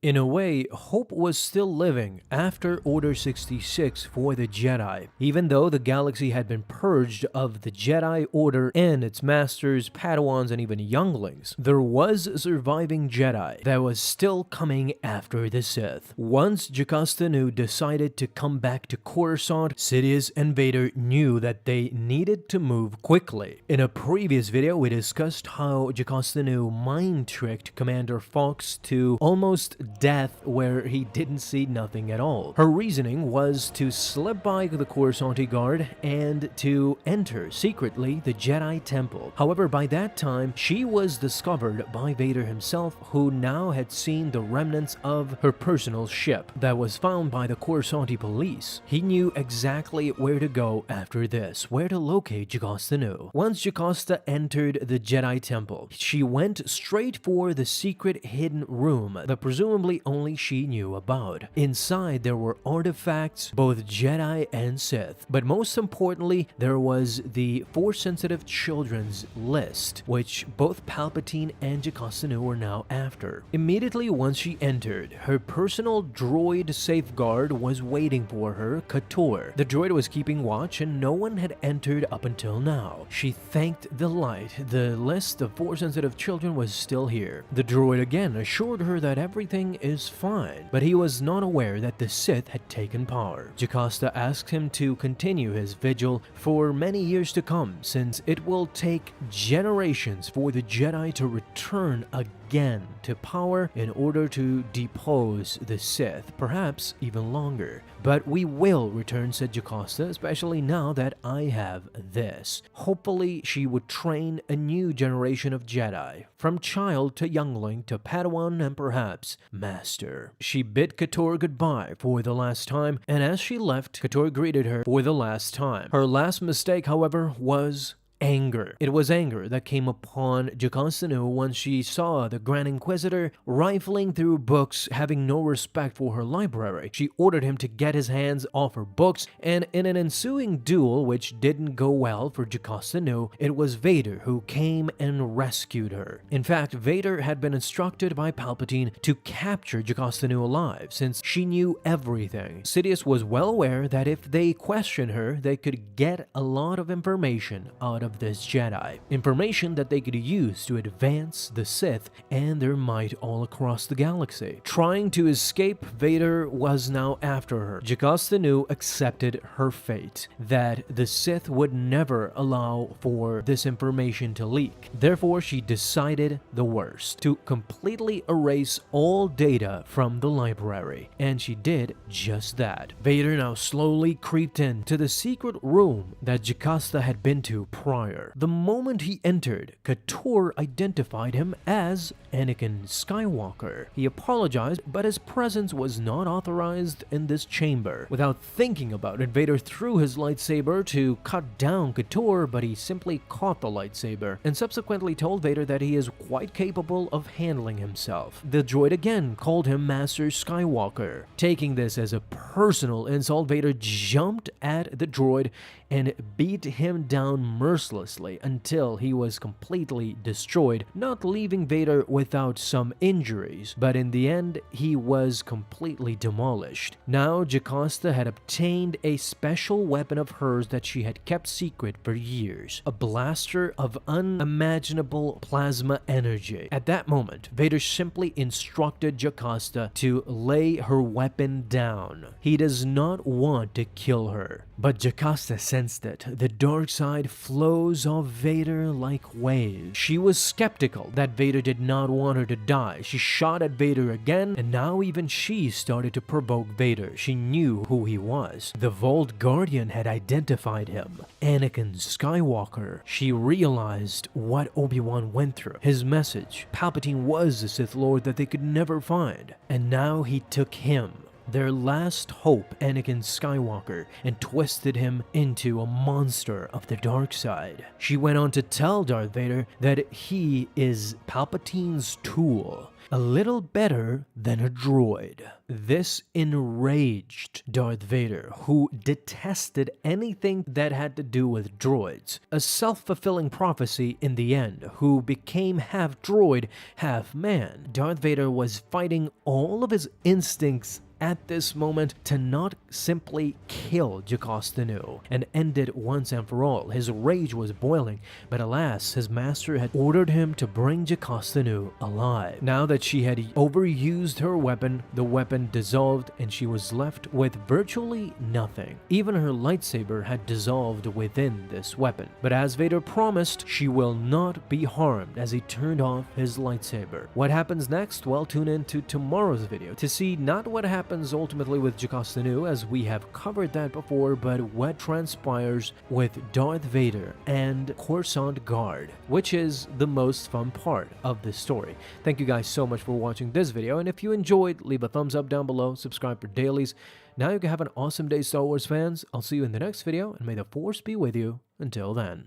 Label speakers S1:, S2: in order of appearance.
S1: In a way, hope was still living after Order 66 for the Jedi. Even though the galaxy had been purged of the Jedi Order and its masters, Padawans, and even younglings, there was a surviving Jedi that was still coming after the Sith. Once Jocasta Nu decided to come back to Coruscant, Sidious and Vader knew that they needed to move quickly. In a previous video, we discussed how Jocasta Nu mind-tricked Commander Fox to almost death where he didn't see nothing at all. Her reasoning was to slip by the Coruscanti guard and to enter secretly the Jedi Temple. However, by that time, she was discovered by Vader himself, who now had seen the remnants of her personal ship that was found by the Coruscanti police. He knew exactly where to go after this, where to locate Jocasta Nu. Once Jocasta entered the Jedi Temple, she went straight for the secret hidden room that presumably only she knew about. Inside, there were artifacts, both Jedi and Sith, but most importantly, there was the Force-sensitive children's list, which both Palpatine and Jocasta Nu were now after. Immediately once she entered, her personal droid safeguard was waiting for her, Kator. The droid was keeping watch and no one had entered up until now. She thanked the light. The list of Force-sensitive children was still here. The droid again assured her that everything is fine, but he was not aware that the Sith had taken power. Jocasta asked him to continue his vigil for many years to come, since it will take generations for the Jedi to return again to power in order to depose the Sith, perhaps even longer. But we will return, said Jocasta, especially now that I have this. Hopefully she would train a new generation of Jedi, from child to youngling to Padawan and perhaps Master. She bid Kator goodbye for the last time, and as she left, Kator greeted her for the last time. Her last mistake, however, was anger. It was anger that came upon Jocasta Nu when she saw the Grand Inquisitor rifling through books, having no respect for her library. She ordered him to get his hands off her books, and in an ensuing duel which didn't go well for Jocasta Nu, it was Vader who came and rescued her. In fact, Vader had been instructed by Palpatine to capture Jocasta Nu alive, since she knew everything. Sidious was well aware that if they questioned her, they could get a lot of information out of this Jedi. Information that they could use to advance the Sith and their might all across the galaxy. Trying to escape, Vader was now after her. Jocasta Nu accepted her fate, that the Sith would never allow for this information to leak. Therefore, she decided the worst, to completely erase all data from the library. And she did just that. Vader now slowly creeped into the secret room that Jocasta had been to prior. The moment he entered, Kator identified him as Anakin Skywalker. He apologized, but his presence was not authorized in this chamber. Without thinking about it, Vader threw his lightsaber to cut down Kator, but he simply caught the lightsaber and subsequently told Vader that he is quite capable of handling himself. The droid again called him Master Skywalker. Taking this as a personal insult, Vader jumped at the droid and beat him down mercilessly until he was completely destroyed, not leaving Vader without some injuries, but in the end, he was completely demolished. Now, Jocasta had obtained a special weapon of hers that she had kept secret for years, a blaster of unimaginable plasma energy. At that moment, Vader simply instructed Jocasta to lay her weapon down. He does not want to kill her, but Jocasta sensed it. The dark side flows off Vader like waves. She was skeptical that Vader did not want her to die. She shot at Vader again, and now even she started to provoke Vader. She knew who he was. The Vault Guardian had identified him. Anakin Skywalker. She realized what Obi-Wan went through. His message. Palpatine was the Sith Lord that they could never find. And now he took him, their last hope, Anakin Skywalker, and twisted him into a monster of the dark side. She went on to tell Darth Vader that he is Palpatine's tool, a little better than a droid. This enraged Darth Vader, who detested anything that had to do with droids. A self-fulfilling prophecy in the end, who became half droid, half man. Darth Vader was fighting all of his instincts at this moment to not simply kill Jocasta-Nu and end it once and for all. His rage was boiling, but alas, his master had ordered him to bring Jocasta-Nu alive. Now that she had overused her weapon, the weapon dissolved and she was left with virtually nothing. Even her lightsaber had dissolved within this weapon. But as Vader promised, she will not be harmed as he turned off his lightsaber. What happens next? Well, tune in to tomorrow's video to see not what happens ultimately with Jocasta-Nu, as we have covered that before, but what transpires with Darth Vader and Coruscant Guard, which is the most fun part of this story. Thank you guys so much for watching this video, and if you enjoyed, leave a thumbs up down below, subscribe for dailies. Now you can have an awesome day, Star Wars fans. I'll see you in the next video, and may the Force be with you until then.